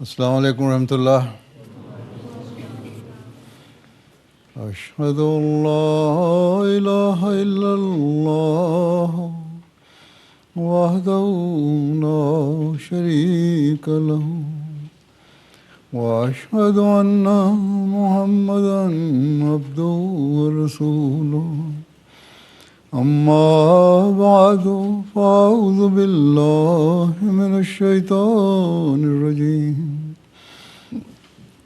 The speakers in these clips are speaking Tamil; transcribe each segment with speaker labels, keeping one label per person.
Speaker 1: अस्सलामु अलैकुम रहमतुल्लाह। अशहदु अल्ला इलाहा इल्लल्लाह वहदहु ला शरीका लहु व अशहदु अन्ना मुहम्मदन अब्दुहु व रसूलुहु। अम्मा बअदु फ़अऊज़ु बिल्लाहि मिनश शैतानिर रजीम।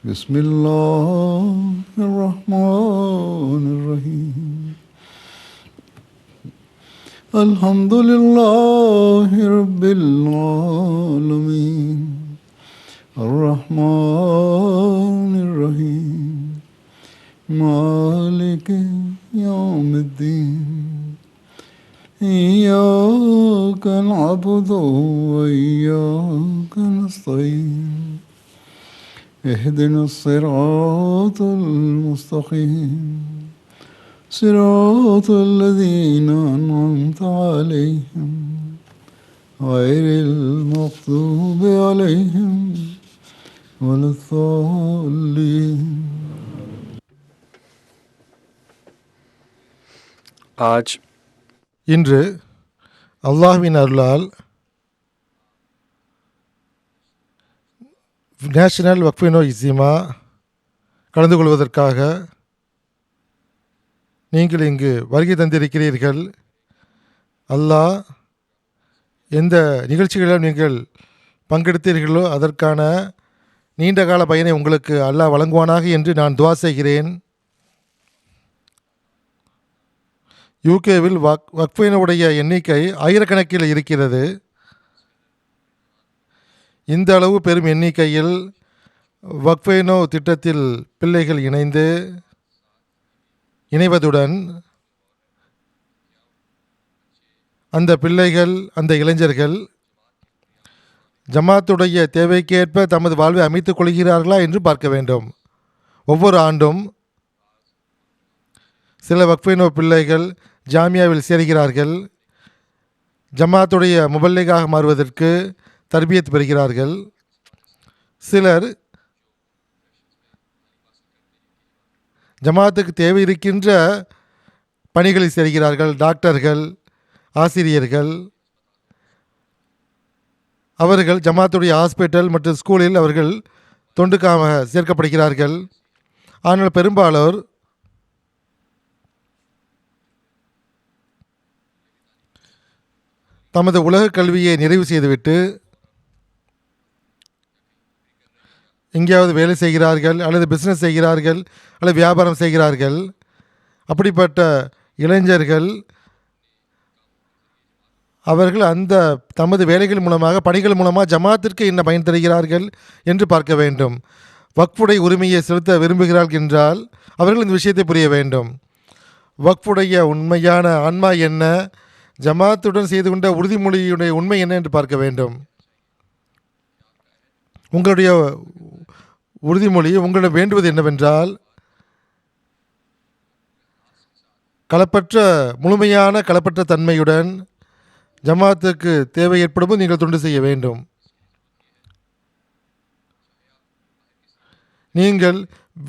Speaker 1: बिस्मिल्लाहिर रहमानिर रहीम। अल्हम्दुलिल्लाहि रब्बिल आलमीन अर्रहमानिर रहीम मालिकि यौमिद्दीन इय्याका नअबुदु व इय्याका नस्तईन इहदिनस सिरातल मुस्तक़ीम सिरातल लज़ीना अनअमता अलैहिम गैरिल मग़्दूबि अलैहिम वलद्दाल्लीन।
Speaker 2: இன்று அல்லாஹ்வின் அருளால் நேஷனல் வக்ஃபே இஸ்ஸிமா கலந்து கொள்வதற்காக நீங்கள் இங்கு வருகை தந்திருக்கிறீர்கள். அல்லாஹ் எந்த நிகழ்ச்சிகளிலும் நீங்கள் பங்கெடுத்தீர்களோ அதற்கான நீண்டகால பயனை உங்களுக்கு அல்லாஹ் வழங்குவானாக என்று நான் துஆ செய்கிறேன். யூகேவில் வக்ஃபினுடைய எண்ணிக்கை ஆயிரக்கணக்கில் இருக்கிறது. இந்த அளவு பெரும் எண்ணிக்கையில் வக்ஃபினோ திட்டத்தில் பிள்ளைகள் இணைவதுடன் அந்த பிள்ளைகள் அந்த இளைஞர்கள் ஜமாத்துடைய தேவைக்கேற்ப தமது வாழ்வை அமைத்துக் கொள்கிறார்களா என்று பார்க்க வேண்டும். ஒவ்வொரு ஆண்டும் சில வக்ஃபினோ பிள்ளைகள் ஜாமியாவில் சேர்கிறார்கள். ஜமாத்துடைய முபல்லிகாக மாறுவதற்கு தர்பியத் பெறுகிறார்கள். சிலர் ஜமாத்துக்கு தேவை இருக்கின்ற பணிகளில் சேர்கிறார்கள். டாக்டர்கள், ஆசிரியர்கள், அவர்கள் ஜமாத்துடைய ஹாஸ்பிட்டல் மற்றும் ஸ்கூலில் அவர்கள் தொண்டுக்காக சேர்க்கப்படுகிறார்கள். ஆனால் பெரும்பாலோர் தமது உலக கல்வியை நிறைவு செய்துவிட்டு எங்கேயாவது வேலை செய்கிறார்கள், அல்லது பிஸ்னஸ் செய்கிறார்கள், அல்லது வியாபாரம் செய்கிறார்கள். அப்படிப்பட்ட இளைஞர்கள் அவர்கள் அந்த தமது வேலைகள் மூலமாக பணிகள் மூலமாக ஜமாத்திற்கு என்ன பயன் தருகிறார்கள் என்று பார்க்க வேண்டும். வக்ஃபுடைய உரிமையை செலுத்த விரும்புகிறார்கள் என்றால் அவர்கள் இந்த விஷயத்தை புரிய வேண்டும். வக்ஃபுடைய உண்மையான ஆன்மா என்ன, ஜமாத்துடன் செய்து கொண்ட உறுதிமொழியுடைய உண்மை என்ன என்று பார்க்க வேண்டும். உங்களுடைய உறுதிமொழி உங்களிடம் வேண்டுவது என்னவென்றால் முழுமையான களப்பற்ற தன்மையுடன் ஜமாத்துக்கு தேவை ஏற்படும் நீங்கள் தொண்டு செய்ய வேண்டும். நீங்கள்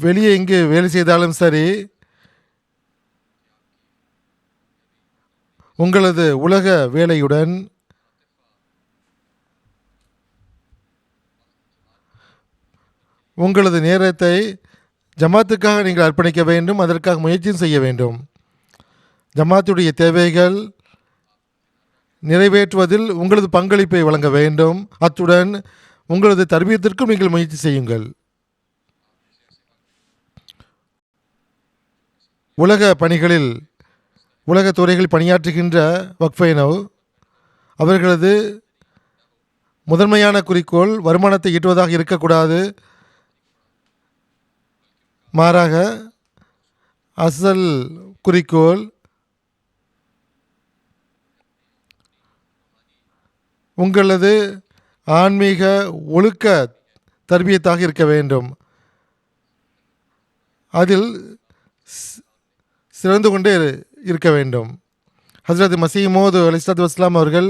Speaker 2: வெளியே எங்கே வேலை செய்தாலும் சரி, உங்களது உலக வேலையுடன் உங்களது நேரத்தை ஜமாத்துக்காக நீங்கள் அர்ப்பணிக்க வேண்டும். அதற்காக முயற்சியும் செய்ய வேண்டும். ஜமாத்துடைய தேவைகள் நிறைவேற்றுவதில் உங்களது பங்களிப்பை வழங்க வேண்டும். அத்துடன் உங்களது தர்பியத்திற்கும் நீங்கள் முயற்சி செய்யுங்கள். உலக பணிகளில் உலக துறைகளில் பணியாற்றுகின்ற வக்ஃபைனோ அவர்களது முதன்மையான குறிக்கோள் வருமானத்தை ஈட்டுவதாக இருக்கக்கூடாது. மாறாக அசல் குறிக்கோள் உங்களது ஆன்மீக ஒழுக்க தர்பியத்தாக இருக்க வேண்டும். அதில் சிறந்து கொண்டே இருக்க வேண்டும். ஹஸ்ரத் மசீஹ் மவ்ஊத் அலைஹிஸ்ஸலாத்து வஸ்ஸலாம் அவர்கள்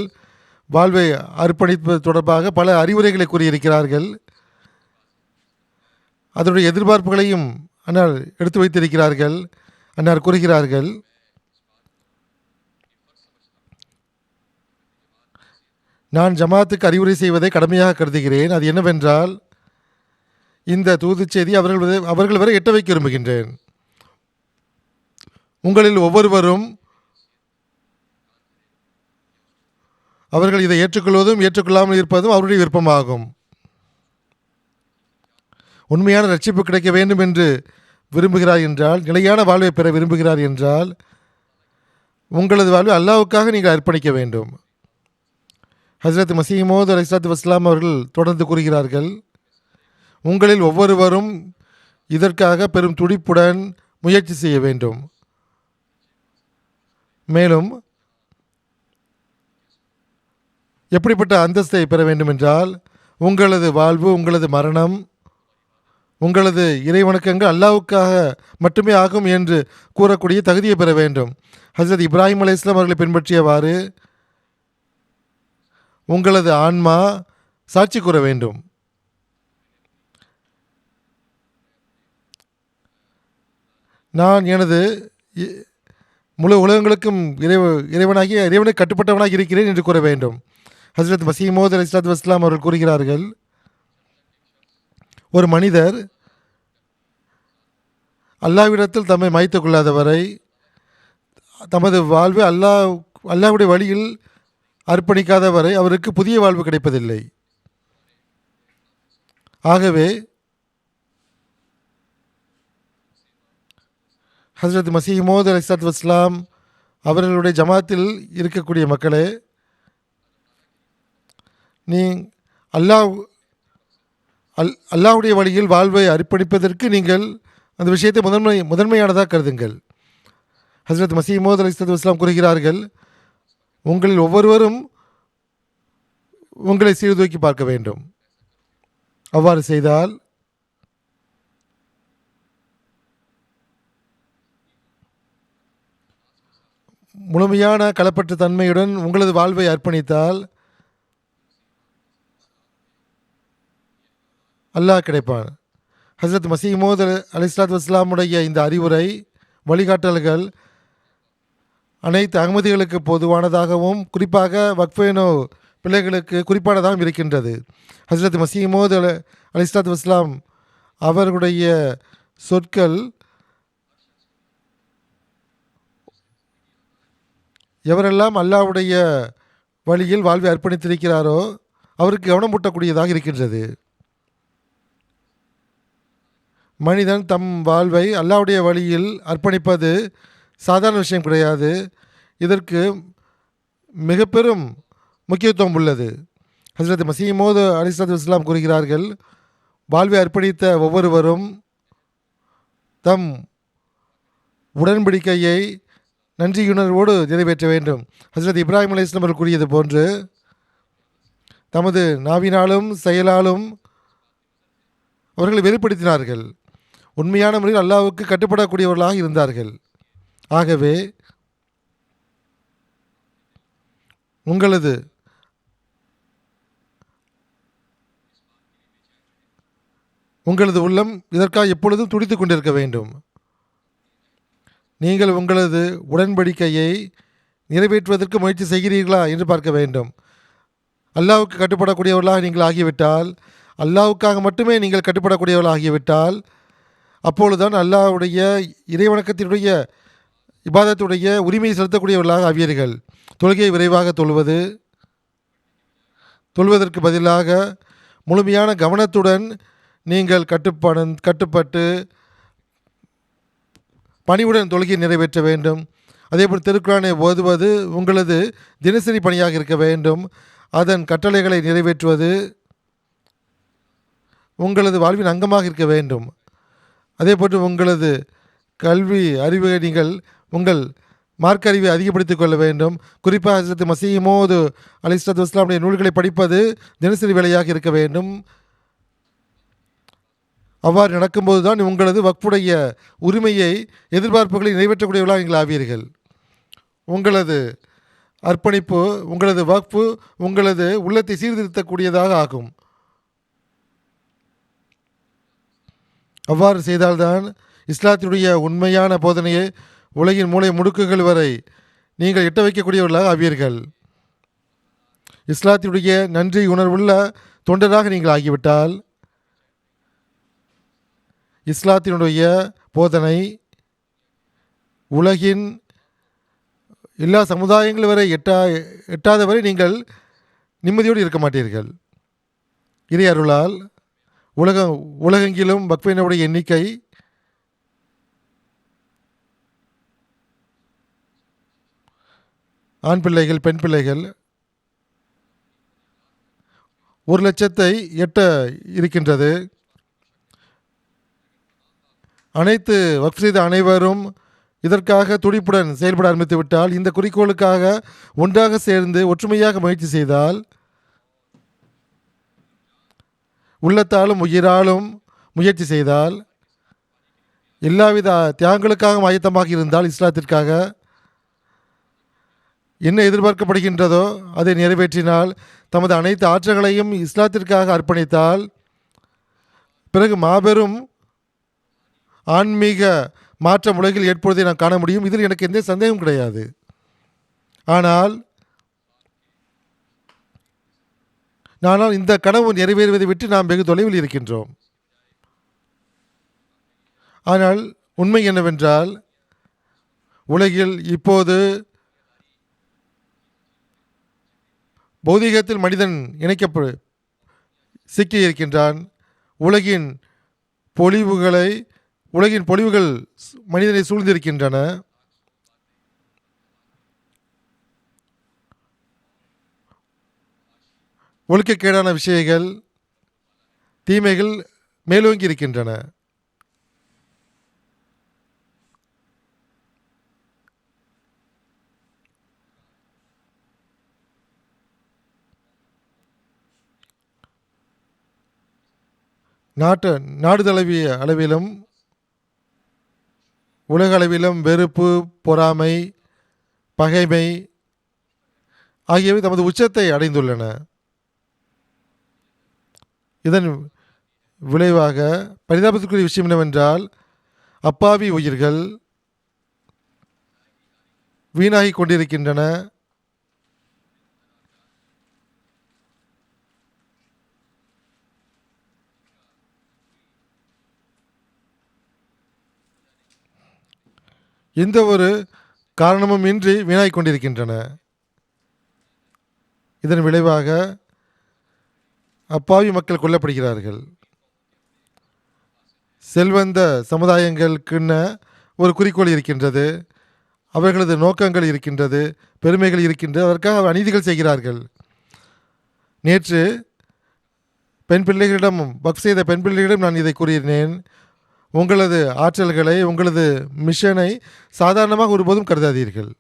Speaker 2: வாழ்வை அர்ப்பணிப்பது தொடர்பாக பல அறிவுரைகளை கூறியிருக்கிறார்கள். அதனுடைய எதிர்பார்ப்புகளையும் அன்னார் எடுத்து வைத்திருக்கிறார்கள். அன்னார் கூறுகிறார்கள், நான் ஜமாத்துக்கு அறிவுரை செய்வதை கடமையாக கருதுகிறேன். அது என்னவென்றால், இந்த தூது செய்தி அவர்கள் வரை எட்ட வைக்க விரும்புகின்றேன். உங்களில் ஒவ்வொருவரும் அவர்கள் இதை ஏற்றுக்கொள்வதும் ஏற்றுக்கொள்ளாமல் இருப்பதும் அவருடைய விருப்பமாகும். உண்மையான ரட்சிப்பு கிடைக்க வேண்டும் என்று விரும்புகிறார் என்றால், நிலையான வாழ்வை பெற விரும்புகிறார் என்றால், உங்களது வாழ்வை அல்லாஹ்வுக்காக நீங்கள் அர்ப்பணிக்க வேண்டும். ஹஜ்ரத் மஸீஹ் மவ்ஊத் அலைஹிஸ்ஸலாத்து வஸ்ஸலாம் அவர்கள் தொடர்ந்து கூறுகிறார்கள், உங்களில் ஒவ்வொருவரும் இதற்காக பெரும் துடிப்புடன் முயற்சி செய்ய வேண்டும். மேலும் எப்படிப்பட்ட அந்தஸ்தை பெற வேண்டும் என்றால், உங்களது வாழ்வு, உங்களது மரணம், உங்களது இறைவணக்கங்கள் அல்லாஹ்வுக்காக மட்டுமே ஆகும் என்று கூறக்கூடிய தகுதியை பெற வேண்டும். ஹஜ்ரத் இப்ராஹிம் அலைஹிஸ்ஸலாம் அவர்களை பின்பற்றியவாறு உங்களது ஆன்மா சாட்சி கூற வேண்டும். நான் எனது முழு உலகங்களுக்கும் இறைவனுக்கு கட்டுப்பட்டவனாக இருக்கிறேன் என்று கூற வேண்டும். ஹஜ்ரத் மஸீஹ் மவ்ஊத் அலைஹிஸ்ஸலாத்து வஸ்ஸலாம் அவர்கள் கூறுகிறார்கள், ஒரு மனிதர் அல்லாஹ்விடத்தில் தம்மை மாய்த்து கொள்ளாதவரை தமது வாழ்வு அல்லாஹ்வுடைய வழியில் அர்ப்பணிக்காதவரை அவருக்கு புதிய வாழ்வு கிடைப்பதில்லை. ஆகவே ஹஜ்ரத் மஸீஹ் மவ்ஊத் அலைஹிஸ்ஸலாத்து வஸ்ஸலாம் அவர்களுடைய ஜமாத்தில் இருக்கக்கூடிய மக்களே, நீ அல்லாஹ்வுடைய வழியில் வாழ்வை அர்ப்பணிப்பதற்கு நீங்கள் அந்த விஷயத்தை முதன்மையானதாக கருதுங்கள். ஹஜ்ரத் மஸீஹ் மவ்ஊத் அலைஹிஸ்ஸலாத்து வஸ்ஸலாம் கூறுகிறார்கள், உங்களில் ஒவ்வொருவரும் உங்களை சீர்தூக்கி பார்க்க வேண்டும். அவ்வாறு செய்தால் முழுமையான களப்பற்ற தன்மையுடன் உங்களது வாழ்வை அர்ப்பணித்தால் அல்லாஹ் கிடைப்பான். ஹஜ்ரத் மஸீஹ் மவ்ஊத் அலைஹிஸ்ஸலாத்து வஸ்ஸலாமுடைய இந்த அறிவுரை, வழிகாட்டல்கள் அனைத்து அகமதிகளுக்கு பொதுவானதாகவும் குறிப்பாக வக்ஃபேனோ பிள்ளைகளுக்கு குறிப்பானதாகவும் இருக்கின்றது. ஹஜ்ரத் மஸீஹ் மவ்ஊத் அலைஹிஸ்ஸலாத்து வஸ்ஸலாம் அவர்களுடைய சொற்கள் எவரெல்லாம் அல்லாஹ்வுடைய வழியில் வாழ்வை அர்ப்பணித்திருக்கிறாரோ அவருக்கு கவனமூட்டக்கூடியதாக இருக்கின்றது. மனிதன் தம் வாழ்வை அல்லாஹ்வுடைய வழியில் அர்ப்பணிப்பது சாதாரண விஷயம் கிடையாது. இதற்கு மிக பெரும் முக்கியத்துவம் உள்ளது. ஹஜ்ரத் மஸீஹ் மவ்ஊத் அலைஹிஸ்ஸலாத்து வஸ்ஸலாம் கூறுகிறார்கள், வாழ்வை அர்ப்பணித்த ஒவ்வொருவரும் தம் உடன்படிக்கையை நன்றியுணர்வோடு நிறைவேற்ற வேண்டும். ஹஜ்ரத் இப்ராஹிம் அலைஹிஸ்ஸலாம் அவர்கள் கூறியது போன்று தமது நாவினாலும் செயலாலும் அவர்கள் வெளிப்படுத்தினார்கள். உண்மையான முறையில் அல்லாஹ்வுக்கு கட்டுப்படக்கூடியவர்களாக இருந்தார்கள். ஆகவே உங்களது உள்ளம் இதற்காக எப்பொழுதும் துடித்துக் கொண்டிருக்க வேண்டும். நீங்கள் உங்களது உடன்படிக்கையை நிறைவேற்றுவதற்கு முயற்சி செய்கிறீர்களா என்று பார்க்க வேண்டும். அல்லாஹ்வுக்கு கட்டுப்படக்கூடியவர்களாக நீங்கள் ஆகிவிட்டால், அல்லாஹ்வுக்காக மட்டுமே நீங்கள் கட்டுப்படக்கூடியவர்களாக ஆகிவிட்டால், அப்பொழுதுதான் அல்லாஹ்வுடைய இறைவணக்கத்தினுடைய இபாதத்துடைய உரிமையை செலுத்தக்கூடியவர்களாக ஆவீர்கள். தொழுகையை விரைவாக தொழுவதற்கு பதிலாக முழுமையான கவனத்துடன் நீங்கள் கட்டுப்பட்டு பணிவுடன் தொழுகையை நிறைவேற்ற வேண்டும். அதேபோல் திருக்குரானை ஓதுவது உங்களது தினசரி பணியாக இருக்க வேண்டும். அதன் கட்டளைகளை நிறைவேற்றுவது உங்களது வாழ்வின் அங்கமாக இருக்க வேண்டும். அதேபோன்று உங்களது கல்வி அறிவை நீங்கள் உங்கள் மார்க்க அறிவை அதிகப்படுத்திக் கொள்ள வேண்டும். குறிப்பாக ஹஜ்ரத் மஸீஹ் மவ்ஊத் அலைஹிஸ்ஸலாத்து வஸ்ஸலாமுடைய நூல்களை படிப்பது தினசரி வேலையாக இருக்க வேண்டும். அவ்வாறு நடக்கும்போது தான் உங்களது வக்ஃபுடைய உரிமையை எதிர்பார்ப்புகளை நிறைவேற்றக்கூடியவர்களாக நீங்கள் ஆவீர்கள். உங்களது அர்ப்பணிப்பு, உங்களது வக்ஃபு உங்களது உள்ளத்தை சீர்திருத்தக்கூடியதாக ஆகும். அவ்வாறு செய்தால்தான் இஸ்லாத்தினுடைய உண்மையான போதனையை உலகின் மூலை முடுக்குகள் வரை நீங்கள் எட்ட வைக்கக்கூடியவர்களாக ஆவீர்கள். இஸ்லாத்தினுடைய நன்றி உணர்வுள்ள தொண்டராக நீங்கள் ஆகிவிட்டால் இஸ்லாத்தினுடைய போதனை உலகின் எல்லா சமுதாயங்கள் வரை எட்டாத வரை நீங்கள் நிம்மதியோடு இருக்க மாட்டீர்கள். இறை அருளால் உலகெங்கிலும் வக்ஃபினுடைய எண்ணிக்கை ஆண் பிள்ளைகள் பெண் பிள்ளைகள் 1,00,000 எட்ட இருக்கின்றது. அனைத்து வக்ஃப் செய்த அனைவரும் இதற்காக துடிப்புடன் செயல்பட ஆரம்பித்து விட்டால், இந்த குறிக்கோளுக்காக ஒன்றாக சேர்ந்து ஒற்றுமையாக முயற்சி செய்தால், உள்ளத்தாலும் உயிராலும் முயற்சி செய்தால், எல்லாவித தியாகங்களுக்காக ஆயத்தமாக இருந்தால், இஸ்லாத்திற்காக என்ன எதிர்பார்க்கப்படுகின்றதோ அதை நிறைவேற்றினால், தமது அனைத்து ஆற்றல்களையும் இஸ்லாத்திற்காக அர்ப்பணித்தால், பிறகு மாபெரும் ஆன்மீக மாற்றம் உலகில் ஏற்படுவதை நான் காண முடியும். இதில் எனக்கு எந்த சந்தேகம் கிடையாது. ஆனால் இந்த கனவு நிறைவேறுவதை விட்டு நாம் வெகு தொலைவில் இருக்கின்றோம். ஆனால் உண்மை என்னவென்றால், உலகில் இப்போது பௌதிகத்தில் மனிதன் சிக்கி இருக்கின்றான். உலகின் பொழிவுகள் மனிதனை சூழ்ந்திருக்கின்றன. ஒழுக்கக்கேடான விஷயங்கள், தீமைகள் மேலோங்கி இருக்கின்றன. நாடு தழுவிய அளவிலும் உலக அளவிலும் வெறுப்பு, பொறாமை, பகைமை ஆகியவை தமது உச்சத்தை அடைந்துள்ளன. இதன் விளைவாக பரிதாபத்திற்குரிய விஷயம் என்னவென்றால், அப்பாவி உயிர்கள் வீணாகி கொண்டிருக்கின்றன. எந்த ஒரு காரணமும் இன்றி வீணாய் கொண்டிருக்கின்றன. இதன் விளைவாக அப்பாவி மக்கள் கொல்லப்படுகிறார்கள். செல்வந்த சமுதாயங்களுக்குன்ன ஒரு குறிக்கோள் இருக்கின்றது, அவர்களது நோக்கங்கள் இருக்கின்றது, பெருமைகள் இருக்கின்றது. அதற்காக அநீதிகள் செய்கிறார்கள். நேற்று வக்ஃப் செய்த பெண் பிள்ளைகளிடம் நான் இதை கூறினேன். உங்களது ஆற்றல்களை, உங்களது மிஷனை சாதாரணமாக ஒருபோதும் கருதாதீர்கள்.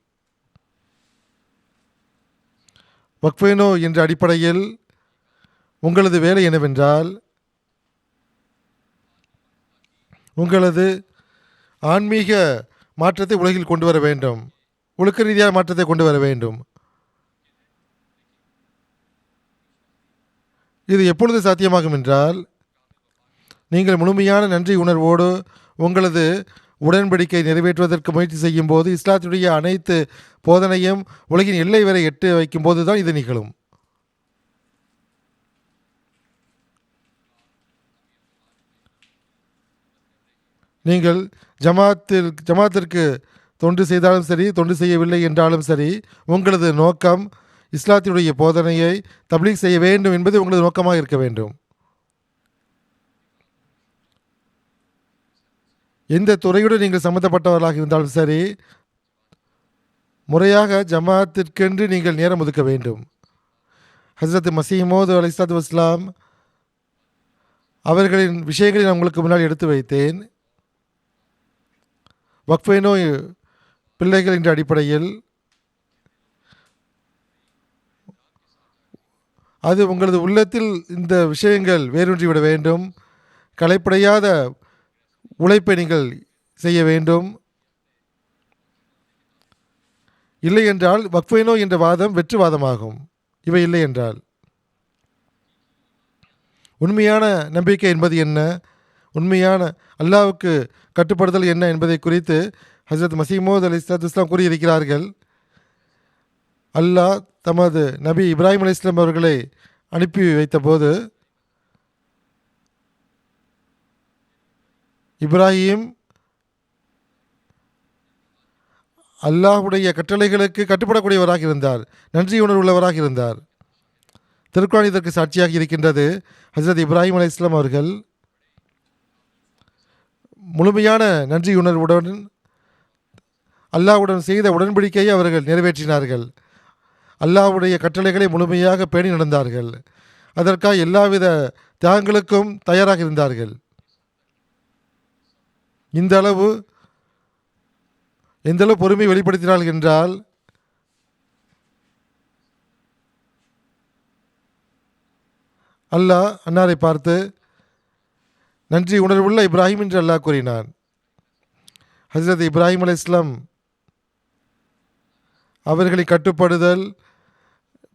Speaker 2: வக்ஃபினோ என்ற அடிப்படையில் உங்களது வேலை என்னவென்றால், உங்களது ஆன்மீக மாற்றத்தை உலகில் கொண்டு வர வேண்டும், ஒழுக்க ரீதியான மாற்றத்தை கொண்டு வர வேண்டும். இது எப்பொழுது சாத்தியமாகும் என்றால், நீங்கள் முழுமையான நன்றி உணர்வோடு உங்களது உடன்படிக்கை நிறைவேற்றுவதற்கு முயற்சி செய்யும் போது, இஸ்லாத்துடைய அனைத்து போதனையும் உலகின் எல்லை வரை எட்டு வைக்கும் போது தான் இது நிகழும். நீங்கள் ஜமாத்திற்கு தொண்டு செய்தாலும் சரி, தொண்டு செய்யவில்லை என்றாலும் சரி, உங்களது நோக்கம் இஸ்லாத்தினுடைய போதனையை தப்லீக் செய்ய வேண்டும் என்பது உங்களது நோக்கமாக இருக்க வேண்டும். எந்த துறையுடன் நீங்கள் சம்மந்தப்பட்டவர்களாக இருந்தாலும் சரி, முறையாக ஜமாத்திற்கென்று நீங்கள் நேரம் ஒதுக்க வேண்டும். ஹஸ்ரத் மஸீஹ் மவ்ஊத் அலைஹிஸ்ஸலாத்து வஸ்ஸலாம் அவர்களின் விஷயங்களை நான் உங்களுக்கு முன்னால் எடுத்து வைத்தேன். வக்ஃபைனோ பிள்ளைகள் என்ற அடிப்படையில் அது உங்களது உள்ளத்தில் இந்த விஷயங்கள் வேரூன்றிவிட வேண்டும். களைப்படையாத உழைப்பை நீங்கள் செய்ய வேண்டும். இல்லை என்றால் வக்ஃபைனோ என்ற வாதம் வெற்றுவாதமாகும். இவை இல்லை என்றால், உண்மையான நம்பிக்கை என்பது என்ன? உண்மையான அல்லாஹ்வுக்கு கட்டுப்படுதல் என்ன என்பதை குறித்து ஹஜ்ரத் மசீமோத் அலைஹிஸ்ஸலாத்து வஸ்ஸலாம் கூறியிருக்கிறார்கள். அல்லாஹ் தமது நபி இப்ராஹிம் அலைஹிஸ்ஸலாம் அவர்களை அனுப்பி வைத்தபோது இப்ராஹிம் அல்லாஹ்வுடைய கட்டளைகளுக்கு கட்டுப்படக்கூடியவராக இருந்தார், நன்றியுணர்வுள்ளவராக இருந்தார். திருக்குர்ஆன் இதற்கு சாட்சியாக இருக்கின்றது. ஹஜ்ரத் இப்ராஹிம் அலைஹிஸ்ஸலாம் அவர்கள் முழுமையான நன்றியுணர்வுடன் அல்லாஹ்வுடன் செய்த உடன்படிக்கையை அவர்கள் நிறைவேற்றினார்கள். அல்லாஹ்வுடைய கட்டளைகளை முழுமையாக பேணி நடந்தார்கள். அதற்காக எல்லாவித தியாகங்களுக்கும் தயாராக இருந்தார்கள். இந்த அளவு எந்த அளவு பொறுமை வெளிப்படுத்தினார்கள் என்றால் அல்லாஹ் அன்னாரை பார்த்து நன்றி உணர்வுள்ள இப்ராஹிம் என்று அல்லாஹ் கூறினான். ஹஜ்ரத் இப்ராஹிம் அலைஹிஸ்ஸலாம் அவர்களை கட்டுப்படுதல்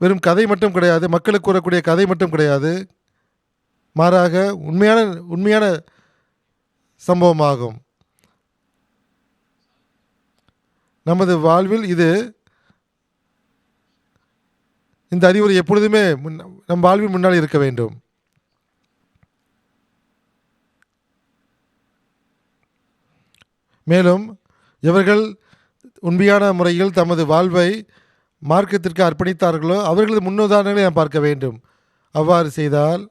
Speaker 2: வெறும் கதை மட்டும் கிடையாது, மக்களுக்கு கூறக்கூடிய கதை மட்டும் கிடையாது, மாறாக உண்மையான சம்பவமாகும். நமது வாழ்வில் இந்த அறிவுரை எப்பொழுதுமே நம் வாழ்வில் முன்னால் இருக்க வேண்டும். மேலும் எவர்கள் உண்மையான முறையில் தமது வாழ்வை மார்க்கத்திற்கு அர்ப்பணித்தார்களோ அவர்களது முன்னுதாரணங்களை நாம் பார்க்க வேண்டும். அவ்வாறு செய்தால்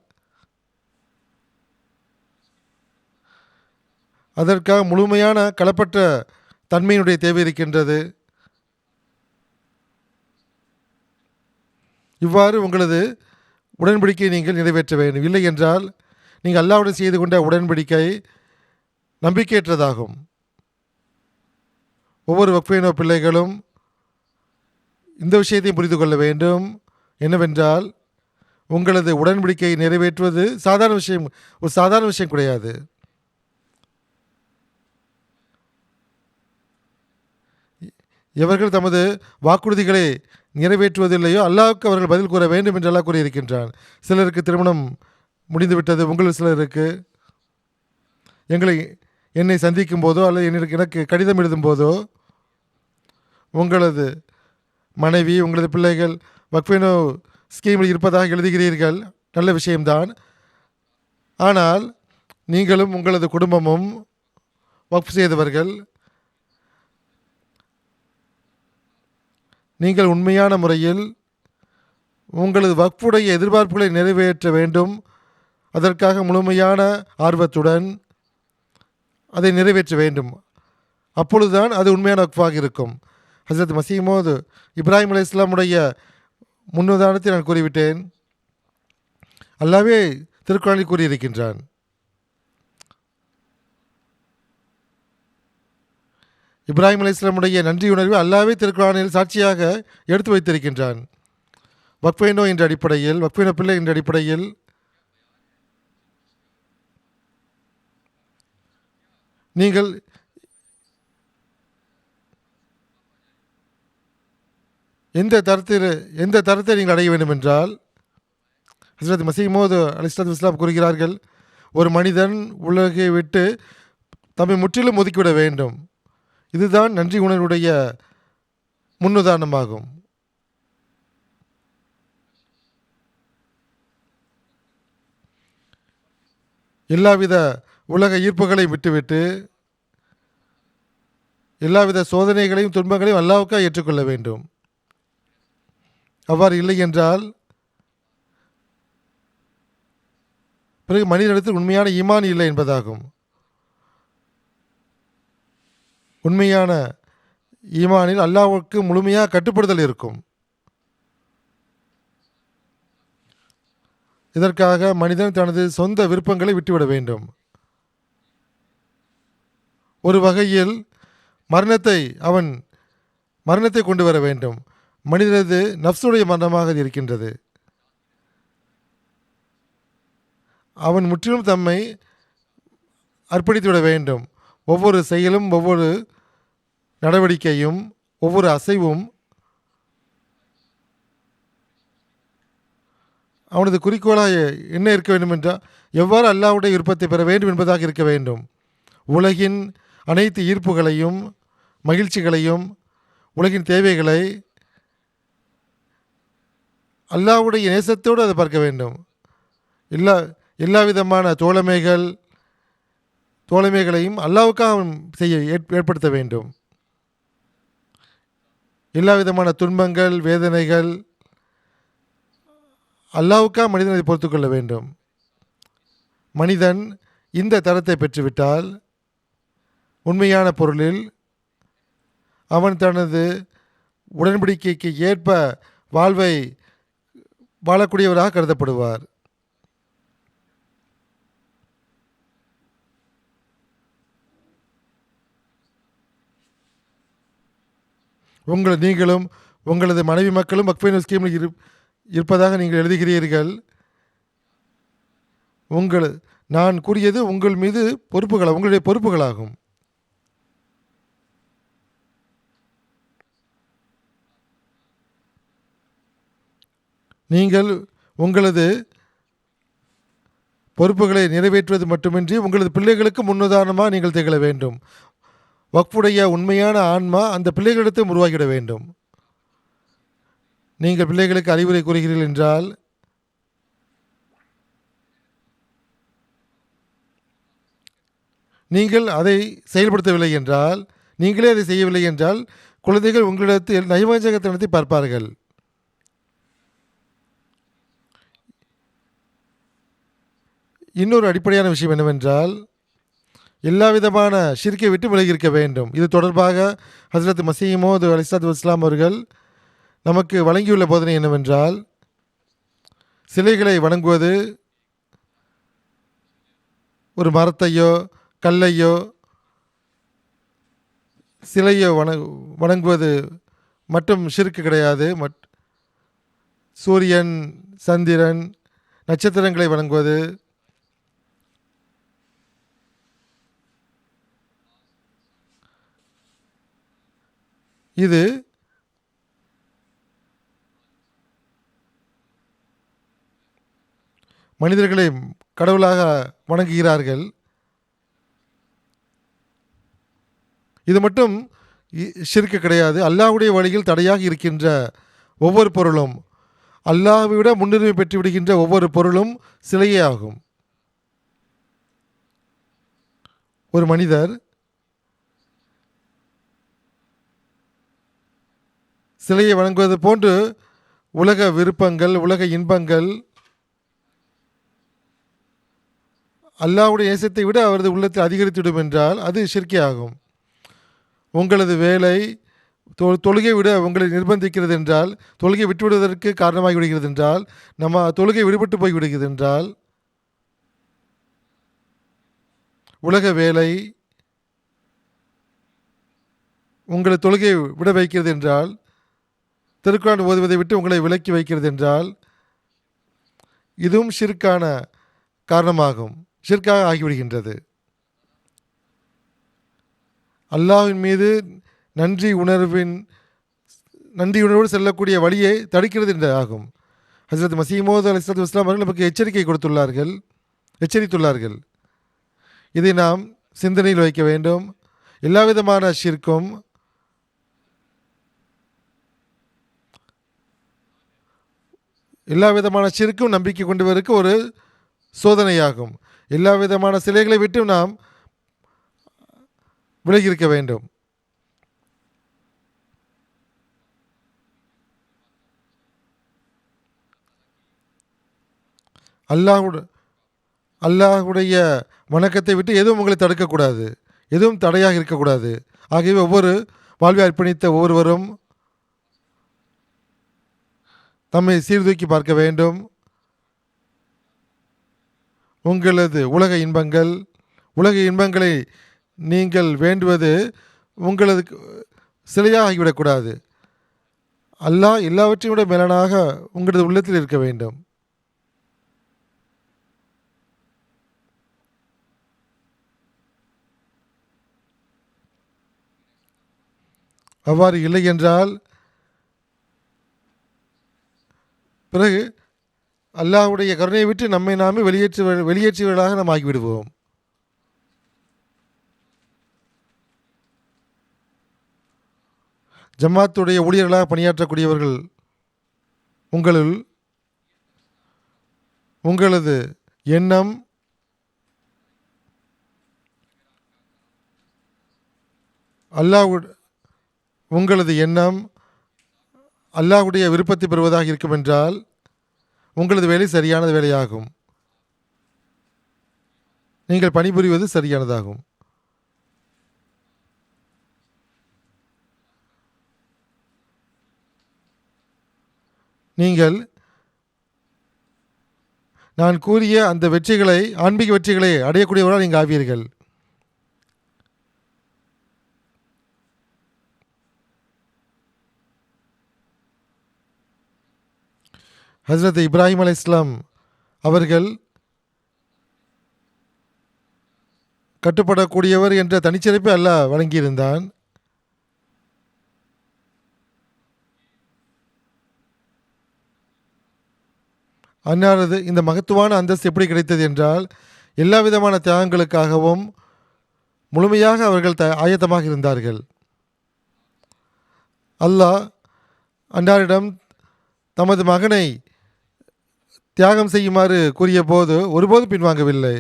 Speaker 2: அதற்காக முழுமையான களப்பற்ற தன்மையினுடைய தேவை இருக்கின்றது. இவ்வாறு உங்களது உடன்படிக்கையை நீங்கள் நிறைவேற்ற வேண்டும். இல்லை என்றால் நீங்கள் அல்லாஹ்வுடன் செய்து கொண்ட உடன்படிக்கை நம்பிக்கையற்றதாகும். ஒவ்வொரு வக்ஃபைனோ பிள்ளைகளும் இந்த விஷயத்தையும் புரிந்து கொள்ள வேண்டும். என்னவென்றால் உங்களது உடன்படிக்கையை நிறைவேற்றுவது ஒரு சாதாரண விஷயம் கிடையாது. எவர்கள் தமது வாக்குறுதிகளை நிறைவேற்றுவதில்லையோ அல்லாஹ்வுக்கு அவர்கள் பதில் கூற வேண்டும் என்று அல்லாஹ் கூறியிருக்கின்றான். சிலருக்கு திருமணம் முடிந்துவிட்டது, உங்களில் சிலருக்கு என்னை சந்திக்கும் போதோ அல்லது எனக்கு கடிதம் எழுதும் போதோ உங்களது மனைவி உங்களது பிள்ளைகள் வக்ஃபைனோ ஸ்கீமில் இருப்பதாக எழுதுகிறீர்கள், நல்ல விஷயம்தான். ஆனால் நீங்களும் உங்களது குடும்பமும் வக்ஃப் செய்தவர்கள், நீங்கள் உண்மையான முறையில் உங்களது வக்ஃபுடைய எதிர்பார்ப்புகளை நிறைவேற்ற வேண்டும். அதற்காக முழுமையான ஆர்வத்துடன் அதை நிறைவேற்ற வேண்டும். அப்பொழுதுதான் அது உண்மையான வக்ஃபாக இருக்கும். ஹஜ்ரத் மசீமோத் இப்ராஹிம் அலைஹிஸ்ஸலாமுடைய முன்னுதாரணத்தை நான் கூறிவிட்டேன். அல்லாஹ்வே திருக்குர்ஆனில் கூறியிருக்கின்றான். இப்ராஹிம் அலைஹிஸ்ஸலாமுடைய நன்றியுணர்வு அல்லாஹ்வே திருக்குர்ஆனில் சாட்சியாக எடுத்து வைத்திருக்கின்றான். வக்ஃபைனோ என்ற அடிப்படையில், வக்ஃபைனோ பிள்ளை என்ற அடிப்படையில் நீங்கள் எந்த தரத்தை நீங்கள் அடைய வேண்டும் என்றால் ஹஜ்ரத் மசீமோத் அலைஹிஸ்ஸலாத்து வஸ்ஸலாம் கூறுகிறார்கள், ஒரு மனிதன் உலகை விட்டு தம்மை முற்றிலும் ஒதுக்கிவிட வேண்டும். இதுதான் நன்றி உணர்வுடைய முன்னுதாரணமாகும். எல்லாவித உலக ஈர்ப்புகளை விட்டுவிட்டு எல்லாவித சோதனைகளையும் துன்பங்களையும் அல்லாஹ்வுக்காக ஏற்றுக்கொள்ள வேண்டும். அவ்வாறு இல்லை என்றால் பிறகு மனிதனிடத்தில் உண்மையான ஈமான் இல்லை என்பதாகும். உண்மையான ஈமானில் அல்லாஹ்வுக்கு முழுமையாக கட்டுப்படுதல் இருக்கும். இதற்காக மனிதன் தனது சொந்த விருப்பங்களை விட்டுவிட வேண்டும். ஒரு வகையில் மரணத்தை கொண்டு வர வேண்டும். மனிதனது நஃப்ஸுடைய மரணமாக இருக்கின்றது. அவன் முற்றிலும் தம்மை அர்ப்பணித்துவிட வேண்டும். ஒவ்வொரு செயலும், ஒவ்வொரு நடவடிக்கையும், ஒவ்வொரு அசைவும் அவனது குறிக்கோளாக என்ன இருக்க வேண்டும் என்றால் எவ்வாறு அல்லாஹ்வுடைய விருப்பத்தை பெற வேண்டும் என்பதாக இருக்க வேண்டும். உலகின் அனைத்து ஈர்ப்புகளையும் மகிழ்ச்சிகளையும் உலகின் தேவைகளை அல்லாஹ்வுடைய நேசத்தோடு அதை பார்க்க வேண்டும். எல்லா எல்லா விதமான தோழமைகளையும் அல்லாஹ்வுக்காக அவன் ஏற்படுத்த வேண்டும். எல்லா விதமான துன்பங்கள் வேதனைகள் அல்லாஹ்வுக்காக மனிதன் அதை பொறுத்து கொள்ள வேண்டும். மனிதன் இந்த தரத்தை பெற்றுவிட்டால் உண்மையான பொருளில் அவன் தனது உடன்படிக்கைக்கு ஏற்ப வாழ்வை வாழக்கூடியவராக கருதப்படுவார். நீங்களும் உங்களது மனைவி மக்களும் வக்ஃப் ஸ்கீமில் இருப்பதாக நீங்கள் எழுதுகிறீர்கள். நான் கூறியது உங்கள் மீது உங்களுடைய பொறுப்புகளாகும். நீங்கள் உங்களது பொறுப்புகளை நிறைவேற்றுவது மட்டுமின்றி உங்களது பிள்ளைகளுக்கு முன்னுதாரணமாக நீங்கள் திகழ வேண்டும். வக்ஃபுடைய உண்மையான ஆன்மா அந்த பிள்ளைகளிடத்தும் உருவாகிவிட வேண்டும். நீங்கள் பிள்ளைகளுக்கு அறிவுரை கூறுகிறீர்கள் என்றால் நீங்கள் அதை செயல்படுத்தவில்லை என்றால், நீங்களே அதை செய்யவில்லை என்றால் குழந்தைகள் உங்களிடத்தில் நயவஞ்சகத்தனத்தை பார்ப்பார்கள். இன்னொரு அடிப்படையான விஷயம் என்னவென்றால் எல்லா விதமான ஷிர்க்கை விட்டு விலகி இருக்க வேண்டும். இது தொடர்பாக ஹஸ்ரத் மஸீஹ் மவ்ஊத் அலைஹிஸ்ஸலாத்து வஸ்ஸலாம் அவர்கள் நமக்கு வழங்கியுள்ள போதனை என்னவென்றால், சிலைகளை வணங்குவது, ஒரு மரத்தையோ கல்லையோ சிலையோ வணங்குவது மட்டும் ஷிர்க்கு கிடையாது. சூரியன் சந்திரன் நட்சத்திரங்களை வணங்குவது, இது மனிதர்களை கடவுளாக வணங்குகிறார்கள். இது மட்டும் ஷிர்க்கு கிடையாது. அல்லாஹ்வுடைய வழியில் தடையாக இருக்கின்ற ஒவ்வொரு பொருளும், அல்லாஹ்வை விட முன்னுரிமை பெற்று விடுகின்ற ஒவ்வொரு பொருளும் சிலையே ஆகும். ஒரு மனிதர் சிலையை வணங்குவது போன்று உலக விருப்பங்கள் உலக இன்பங்கள் அல்லாஹ்வுடைய நேசத்தை விட அவரது உள்ளத்தில் அதிகரித்துவிடும் என்றால் அது ஷிர்கே ஆகும். உங்களது வேலை தொழுகை விட உங்களை நிர்பந்திக்கிறது என்றால், தொழுகை விட்டுவிடுவதற்கு காரணமாகி விடுகிறது என்றால், நம்ம தொழுகை விடுபட்டு போய் விடுகிறது என்றால், உலக வேலை உங்களை தொழுகை விட வைக்கிறது என்றால், திருக்குர்ஆன் ஓதுவதை விட்டு உங்களை விலக்கி வைக்கிறது என்றால், இதுவும் ஷிர்கான காரணமாகும், ஷிர்காக ஆகிவிடுகின்றது. அல்லாஹ்வின் மீது நன்றி உணர்வோடு செல்லக்கூடிய வழியை தடுக்கிறது என்று ஆகும். ஹஸ்ரத் மஸீஹ் மவ்ஊத் அலைஹிஸ்ஸலாத்து வஸ்ஸலாம் அவர்கள் நமக்கு எச்சரித்துள்ளார்கள். இதை நாம் சிந்தனையில் வைக்க வேண்டும். எல்லா விதமான ஷிர்க்கும் நம்பிக்கை கொண்டவருக்கு ஒரு சோதனையாகும். எல்லா விதமான சிலைகளை விட்டு நாம் விலகி இருக்க வேண்டும். அல்லாஹ்வுடைய வணக்கத்தை விட்டு எதுவும் உங்களை தடுக்கக்கூடாது, எதுவும் தடையாக இருக்கக்கூடாது. ஆகவே ஒவ்வொரு வாழ்வை அர்ப்பணித்த ஒவ்வொருவரும் தம்மை சீர்தூக்கி பார்க்க வேண்டும். உங்களது உலக இன்பங்களை நீங்கள் வேண்டுவது உங்களது சிலையாக ஆகிவிடக்கூடாது. அல்லாஹ் எல்லாவற்றையும் விட மேலானாக உங்களது உள்ளத்தில் இருக்க வேண்டும். அவ்வாறு இல்லை என்றால் பிறகு அல்லாஹ்வுடைய கருணையை விட்டு நம்மை நாமே வெளியேற்றியவர்களாக நாம் ஆகிவிடுவோம். ஜமாத்துடைய ஊழியர்களாக பணியாற்றக்கூடியவர்கள் உங்களுள் உங்களது எண்ணம் அல்லாஹ்வுடைய விருப்பத்தை பெறுவதாக இருக்கும் என்றால் உங்களது வேலை சரியானது வேலையாகும். நீங்கள் பணிபுரிவது சரியானதாகும். நீங்கள் நான் கூறிய அந்த வெற்றிகளை, ஆன்மீக வெற்றிகளை அடையக்கூடியவர்களால் நீங்கள் ஆவீர்கள். ஹஸ்ரத் இப்ராஹிம் அலைஹிஸ்ஸலாம் அவர்கள் கட்டுப்படக்கூடியவர் என்ற தனிச்சிறப்பை அல்லாஹ் வழங்கியிருந்தான். அன்னாரது இந்த மகத்துவான அந்தஸ்து எப்படி கிடைத்தது என்றால், எல்லா விதமான தியாகங்களுக்காகவும் முழுமையாக அவர்கள் ஆயத்தமாக இருந்தார்கள். அல்லாஹ் அன்னாரிடம் தமது மகனை தியாகம் செய்யுமாறு கூறிய போது ஒருபோதும் பின்வாங்கவில்லை.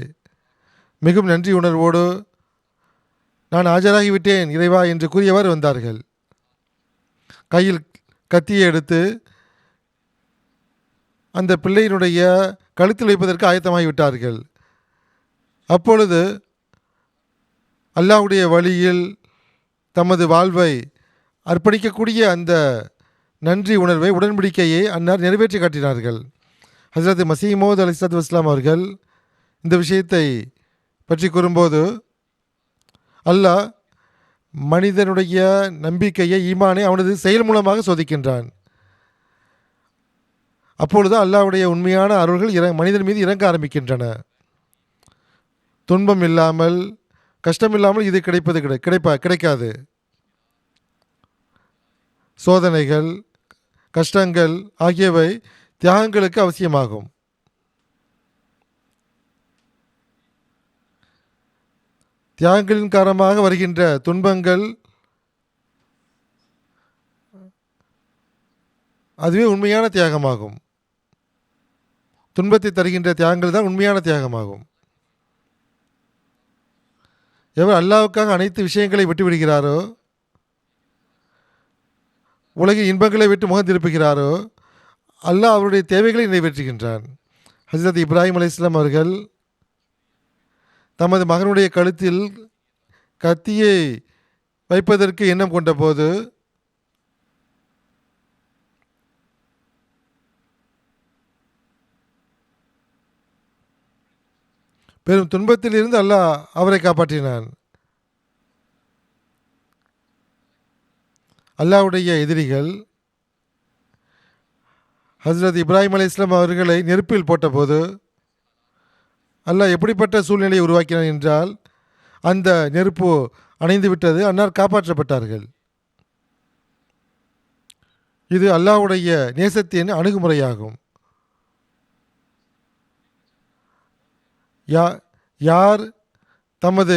Speaker 2: மிகவும் நன்றி உணர்வோடு நான் ஆஜராகிவிட்டேன் இறைவா என்று கூறியவர் வந்தார்கள். கையில் கத்தியை எடுத்து அந்த பிள்ளையினுடைய கழுத்தில் வைப்பதற்கு ஆயத்தமாகிவிட்டார்கள். அப்பொழுது அல்லாஹ்வுடைய வழியில் தமது வாழ்வை அர்ப்பணிக்கக்கூடிய அந்த நன்றி உணர்வை, உடன்படிக்கையை அன்னார் நிறைவேற்றி காட்டினார்கள். ஹஸ்ரத் மஸீஹ் மவ்ஊத் அலைஹிஸ்ஸலாத்து வஸ்ஸலாம் அவர்கள் இந்த விஷயத்தை பற்றி கூறும்போது, அல்லாஹ் மனிதனுடைய நம்பிக்கையை, ஈமானை அவனது செயல் மூலமாக சோதிக்கின்றான். அப்பொழுது அல்லாஹ்வுடைய உண்மையான அருள்கள் மனிதன் மீது இறங்க ஆரம்பிக்கின்றன. துன்பம் இல்லாமல், கஷ்டம் இல்லாமல் இது கிடைக்காது. சோதனைகள், கஷ்டங்கள் ஆகியவை தியாகங்களுக்கு அவசியமாகும். தியாகங்களின் காரணமாக வருகின்ற துன்பங்கள் அதுவே உண்மையான தியாகமாகும். துன்பத்தை தருகின்ற தியாகங்கள் தான் உண்மையான தியாகமாகும். எவர் அல்லாஹ்வுக்காக அனைத்து விஷயங்களை விட்டுவிடுகிறாரோ, உலகின் இன்பங்களை விட்டு முகம் திருப்புகிறாரோ, அல்லாஹ் அவருடைய தேவைகளை நிறைவேற்றுகின்றான். ஹஸ்ரத் இப்ராஹிம் அலைஹிஸ்ஸலாம் அவர்கள் தமது மகனுடைய கழுத்தில் கத்தியை வைப்பதற்கு எண்ணம் கொண்டபோது பெரும் துன்பத்தில் இருந்து அல்லாஹ் அவரை காப்பாற்றினான். அல்லாஹ்வுடைய எதிரிகள் ஹஸ்ரத் இப்ராஹிம் அலைஹிஸ்ஸலாம் அவர்களை நெருப்பில் போட்டபோது அல்லாஹ் எப்படிப்பட்ட சூழ்நிலையை உருவாக்கினான் என்றால், அந்த நெருப்பு அணைந்து விட்டது, அன்னார் காப்பாற்றப்பட்டார்கள். இது அல்லாஹ்வுடைய நேசத்தின் அணுகுமுறையாகும். யார் தமது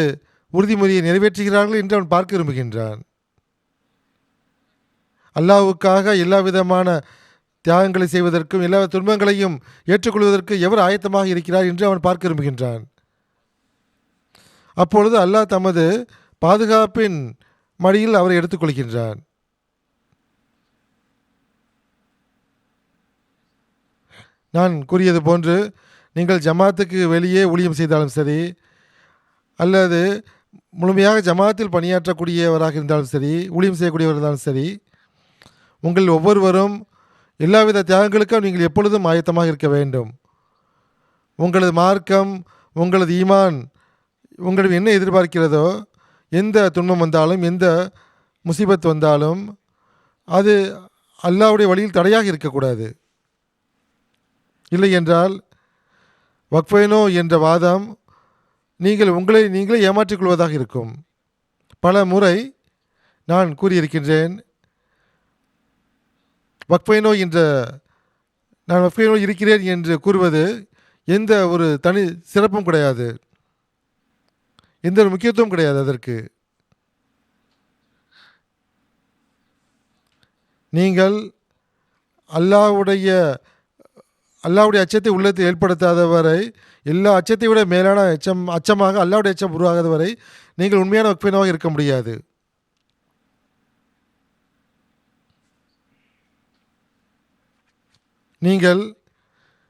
Speaker 2: உறுதிமொழியை நிறைவேற்றுகிறார்கள் என்று அவன் பார்க்க விரும்புகின்றான். அல்லாஹ்வுக்காக எல்லா விதமான தியாகங்களை செய்வதற்கும், எல்லா துன்பங்களையும் ஏற்றுக்கொள்வதற்கு எவர் ஆயத்தமாக இருக்கிறார் என்று அவன் பார்க்க விரும்புகின்றான். அப்பொழுது அல்லாஹ் தமது பாதுகாப்பின் மடியில் அவரை எடுத்துக்கொள்கின்றான். நான் கூறியது போன்று, நீங்கள் ஜமாத்துக்கு வெளியே ஊழியம் செய்தாலும் சரி, அல்லது முழுமையாக ஜமாத்தில் பணியாற்றக்கூடியவராக இருந்தாலும் சரி, ஊழியம் செய்யக்கூடியவர் இருந்தாலும் சரி, உங்கள் ஒவ்வொருவரும் எல்லாவித தியாகங்களுக்கும் நீங்கள் எப்பொழுதும் ஆயத்தமாக இருக்க வேண்டும். உங்களது மார்க்கம், உங்களது ஈமான் உங்களிடம் என்ன எதிர்பார்க்கிறதோ, எந்த துன்பம் வந்தாலும், எந்த முசீபத் வந்தாலும், அது அல்லாஹ்வுடைய வழியில் தடையாக இருக்கக்கூடாது. இல்லை என்றால் வக்ஃபைனோ என்ற வாதம் உங்களை நீங்களே ஏமாற்றிக் கொள்வதாக இருக்கும். பல முறை நான் கூறியிருக்கின்றேன், வக்ஃபைனோ என்ற நான் வக்ஃபினோடு இருக்கிறேன் என்று கூறுவது எந்த ஒரு தனி சிறப்பும் கிடையாது, எந்த ஒரு முக்கியத்துவம் கிடையாது அதற்கு. நீங்கள் அல்லாஹ்வுடைய அச்சத்தை உள்ளத்தில் ஏற்படுத்தாத வரை, எல்லா அச்சத்தை விட மேலான அச்சமாக அல்லாஹ்வுடைய அச்சம் உருவாகாத வரை நீங்கள் உண்மையான வக்ஃபினோவாக இருக்க முடியாது. நீங்கள்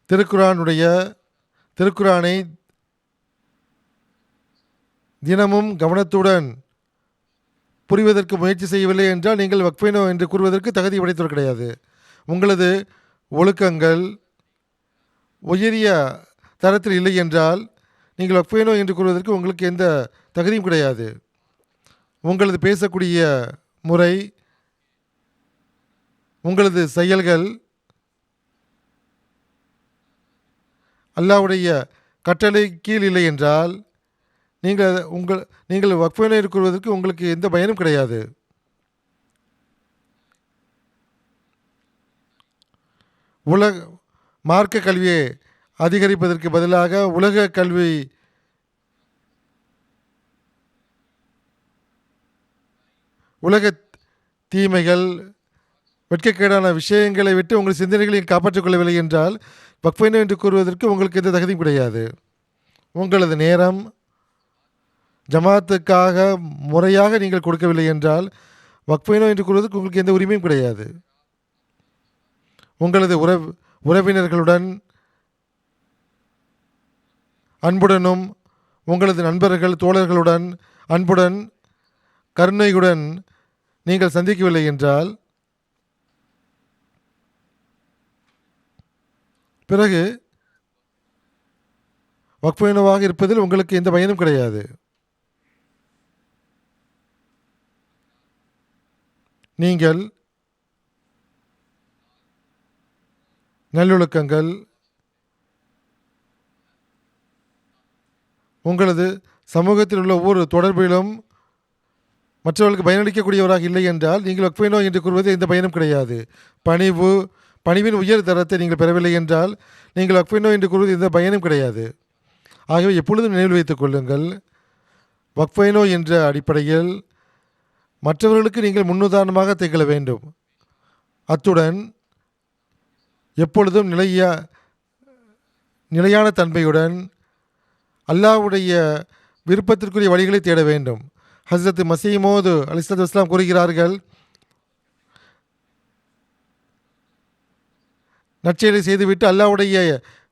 Speaker 2: திருக்குரானை தினமும் கவனத்துடன் புரிவதற்கு முயற்சி செய்யவில்லை என்றால் நீங்கள் வக்ஃபினோ என்று கூறுவதற்கு தகுதி படைத்தவர் கிடையாது. உங்களது ஒழுக்கங்கள் உயரிய தரத்தில் இல்லை என்றால் நீங்கள் வக்ஃபினோ என்று கூறுவதற்கு உங்களுக்கு எந்த தகுதியும் கிடையாது. உங்களது பேசக்கூடிய முறை, உங்களது செயல்கள் அல்லாஹ்வுடைய கட்டளை கீழ் இல்லை என்றால் நீங்கள் வக்ஃபினோ என்று கூறுவதற்கு உங்களுக்கு எந்த பயனும் கிடையாது. மார்க்க கல்வியை அதிகரிப்பதற்கு பதிலாக உலக கல்வி உலக தீமைகள் வெட்கக்கேடான விஷயங்களை விட்டு உங்கள் சிந்தனைகளை காப்பாற்றிக் கொள்ளவில்லை என்றால் வக்ஃபினோ என்று கூறுவதற்கு உங்களுக்கு எந்த தகுதியும் கிடையாது. உங்களது நேரம் ஜமாத்துக்காக முறையாக நீங்கள் கொடுக்கவில்லை என்றால் வக்ஃபினோ என்று கூறுவதற்கு உங்களுக்கு எந்த உரிமையும் கிடையாது. உங்களது உறவினர்களுடன் அன்புடனும் உங்களது நண்பர்கள் தோழர்களுடன் அன்புடன் கருணையுடன் நீங்கள் சந்திக்கவில்லை என்றால் பிறகு வக்ஃபினோவாக இருப்பதில் உங்களுக்கு எந்த பயனும் கிடையாது. நீங்கள் நல்லொழுக்கங்கள், உங்களது சமூகத்தில் உள்ள ஒவ்வொரு தொடர்பிலும் மற்றவர்களுக்கு பயனளிக்கக்கூடியவராக இல்லை என்றால் நீங்கள் வக்ஃபினோ என்று கூறுவது எந்த பயனும் கிடையாது. பணிவின் உயர் தரத்தை நீங்கள் பெறவில்லை என்றால் நீங்கள் வக்ஃபினோ என்று கூறுவது எந்த பயனும் கிடையாது. ஆகவே எப்பொழுதும் நினைவில் வைத்துக் கொள்ளுங்கள், வக்ஃபினோ என்ற அடிப்படையில் மற்றவர்களுக்கு நீங்கள் முன்னுதாரணமாக திகழ வேண்டும். அத்துடன் எப்பொழுதும் நிலையான தன்மையுடன் அல்லாஹ்வுடைய விருப்பத்திற்குரிய வழிகளை தேட வேண்டும். ஹஸ்ரத் மஸீஹ் மவ்ஊத் அலைஹிஸ்ஸலாத்து வஸ்ஸலாம் கூறுகிறார்கள், நற்செயலை செய்துவிட்டு அல்லாஹ்வுடைய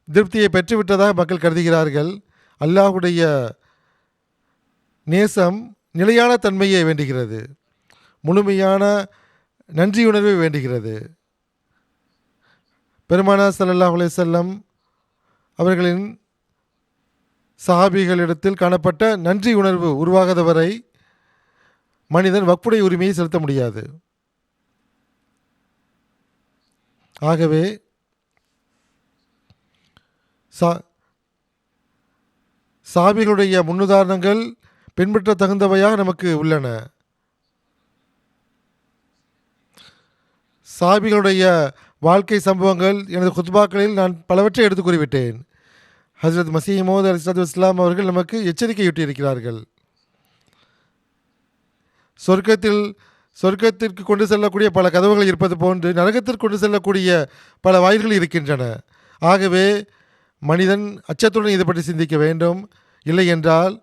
Speaker 2: திருப்தியை பெற்றுவிட்டதாக மக்கள் கருதுகிறார்கள். அல்லாஹ்வுடைய நேசம் நிலையான தன்மையை வேண்டுகிறது, முழுமையான நன்றியுணர்வை வேண்டுகிறது. பெருமானார் ஸல்லல்லாஹு அலைஹி வஸல்லம் அவர்களின் சஹாபிகளிடத்தில் காணப்பட்ட நன்றி உணர்வு உருவாகாத வரை மனிதன் வக்ஃபுடைய உரிமையை செலுத்த முடியாது. ஆகவே சஹாபிகளுடைய முன்னுதாரணங்கள் பின்பற்ற தகுந்தவையாக நமக்கு உள்ளன. சஹாபிகளுடைய வாழ்க்கை சம்பவங்கள் எனது குத்பாக்களில் நான் பலவற்றை எடுத்து கூறிவிட்டேன். ஹஸ்ரத் மஸீஹ் மவ்ஊத் அலைஹிஸ்ஸலாத்து வஸ்ஸலாம் அவர்கள் நமக்கு எச்சரிக்கையூட்டியிருக்கிறார்கள். சொர்க்கத்திற்கு கொண்டு செல்லக்கூடிய பல கதவுகள் இருப்பது போன்று நரகத்திற்கு கொண்டு செல்லக்கூடிய பல வாயில்கள் இருக்கின்றன. ஆகவே மனிதன் அச்சத்துடன் இதை பற்றி சிந்திக்க வேண்டும். இல்லை என்றால்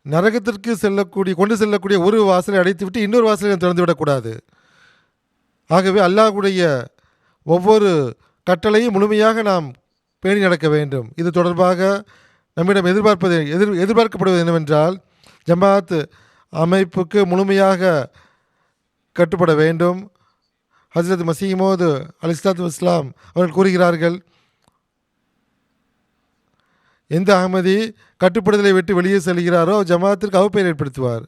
Speaker 2: நரகத்திற்கு கொண்டு செல்லக்கூடிய ஒரு வாசலை அடைத்துவிட்டு இன்னொரு வாசலை திறந்துவிடக்கூடாது. ஆகவே அல்லாஹ்வுடைய ஒவ்வொரு கட்டளையும் முழுமையாக நாம் பேணி நடக்க வேண்டும். இது தொடர்பாக நம்மிடம் எதிர்பார்க்கப்படுவது என்னவென்றால் ஜமாத் அமைப்புக்கு முழுமையாக கட்டுப்பட வேண்டும். ஹஸ்ரத் மஸீஹ் மவ்ஊத் அலைஹிஸ்ஸலாத்து வஸ்ஸலாம் அவர்கள் கூறுகிறார்கள், எந்த அகமதி கட்டுப்படுதலை விட்டு வெளியே செல்கிறாரோ ஜமாத்திற்கு அவப்பெயர் ஏற்படுத்துவார்.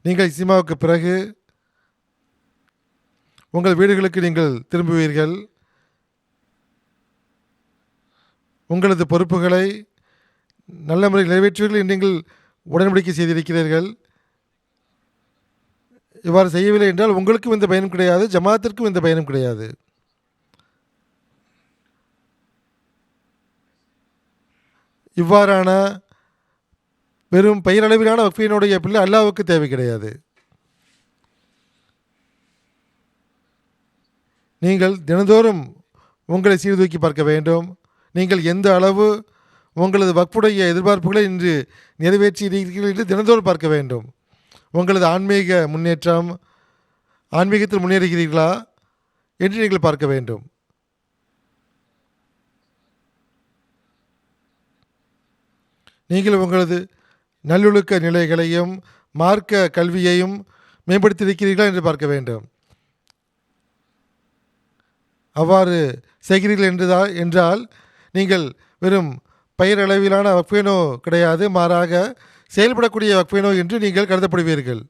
Speaker 2: நீங்கள் இஸ்மாவுக்கு பிறகு உங்கள் வீடுகளுக்கு நீங்கள் திரும்புவீர்கள். உங்களது பொறுப்புகளை நல்ல முறையில் நிறைவேற்றுவீர்கள் என்று நீங்கள் உடன்படிக்கை செய்திருக்கிறீர்கள். இவ்வாறு செய்யவில்லை என்றால் உங்களுக்கும் எந்த பயனும் கிடையாது, ஜமாத்திற்கும் எந்த பயனும் கிடையாது. இவ்வாறான வெறும் பெயரளவிலான வக்ஃபினுடைய பிள்ளை அல்லாஹ்வுக்கு தேவை கிடையாது. நீங்கள் தினந்தோறும் உங்களை சீர்தூக்கி பார்க்க வேண்டும். நீங்கள் எந்த அளவு உங்களது வக்ஃபுடைய எதிர்பார்ப்புகளை இன்று நிறைவேற்றி இருக்கிறீர்கள் என்று தினந்தோறும் பார்க்க வேண்டும். உங்களது ஆன்மீக முன்னேற்றம், ஆன்மீகத்தில் முன்னேறுகிறீர்களா என்று நீங்கள் பார்க்க வேண்டும். நீங்கள் உங்களது நல்லொழுக்க நிலைகளையும் மார்க்க கல்வியையும் மேம்படுத்தியிருக்கிறீர்களா என்று பார்க்க வேண்டும். அவ்வாறு செய்கிறீர்கள் என்றால் நீங்கள் வெறும் பெயரளவிலான வக்ஃபேனோ கிடையாது, மாறாக செயல்படக்கூடிய வக்ஃபேனோ என்று நீங்கள் கருதப்படுவீர்கள்.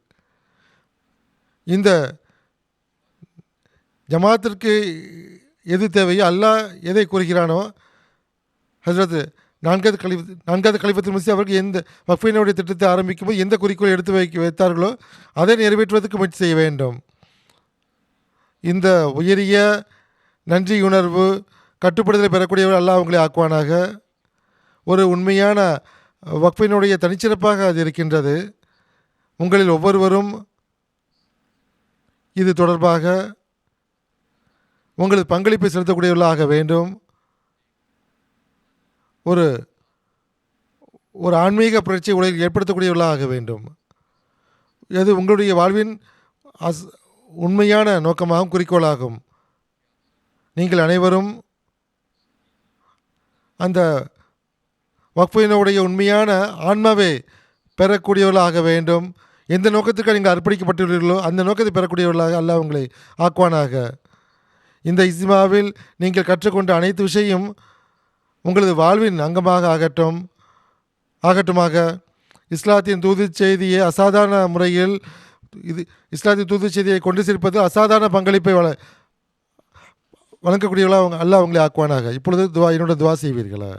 Speaker 2: இந்த ஜமாத்திற்கு எது தேவையோ அல்லாஹ் எதை கூறுகிறானோ, ஹஜ்ரத் நான்காவது கலிஃபத்துல் மஸீஹ் அவர்கள் எந்த வக்ஃபினுடைய திட்டத்தை ஆரம்பிக்கும் போது எந்த குறிக்கோள் எடுத்து வைத்தார்களோ அதை நிறைவேற்றுவதற்கு முயற்சி செய்ய வேண்டும். இந்த உயரிய நன்றியுணர்வு கட்டுப்படுதலை பெறக்கூடியவர் அல்லாஹ் உங்களை ஆக்குவானாக. ஒரு உண்மையான வக்ஃபினுடைய தனிச்சிறப்பாக அது இருக்கின்றது. உங்களில் ஒவ்வொருவரும் இது தொடர்பாக உங்களது பங்களிப்பை செலுத்தக்கூடியவர்களாக வேண்டும். ஒரு ஒரு ஆன்மீக புரட்சியை உலகில் ஏற்படுத்தக்கூடியவர்களாக வேண்டும். இது உங்களுடைய வாழ்வின் உண்மையான நோக்கமாகவும் குறிக்கோளாகும். நீங்கள் அனைவரும் அந்த வக்ஃபினுடைய உண்மையான ஆன்மாவை பெறக்கூடியவர்களாக வேண்டும். எந்த நோக்கத்துக்கு நீங்கள் அர்ப்பணிக்கப்பட்டுள்ளீர்களோ அந்த நோக்கத்தை பெறக்கூடியவர்களாக அல்லாஹ் உங்களை ஆக்குவானாக. இந்த இஸ்மாவில் நீங்கள் கற்றுக்கொண்ட அனைத்து விஷயம் உங்களது வாழ்வின் அங்கமாக ஆகட்டுமாக. இஸ்லாத்தின் தூது செய்தியை அசாதாரண முறையில் இஸ்லாத்தின் தூது செய்தியை கொண்டு சேர்ப்பது அசாதாரண பங்களிப்பை வழங்கக்கூடியவர்களாக அல்லாஹ் உங்களை ஆக்குவானாக. இப்பொழுது என்னோட துவா செய்வீர்களா?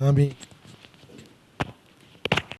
Speaker 2: ஆமீன்.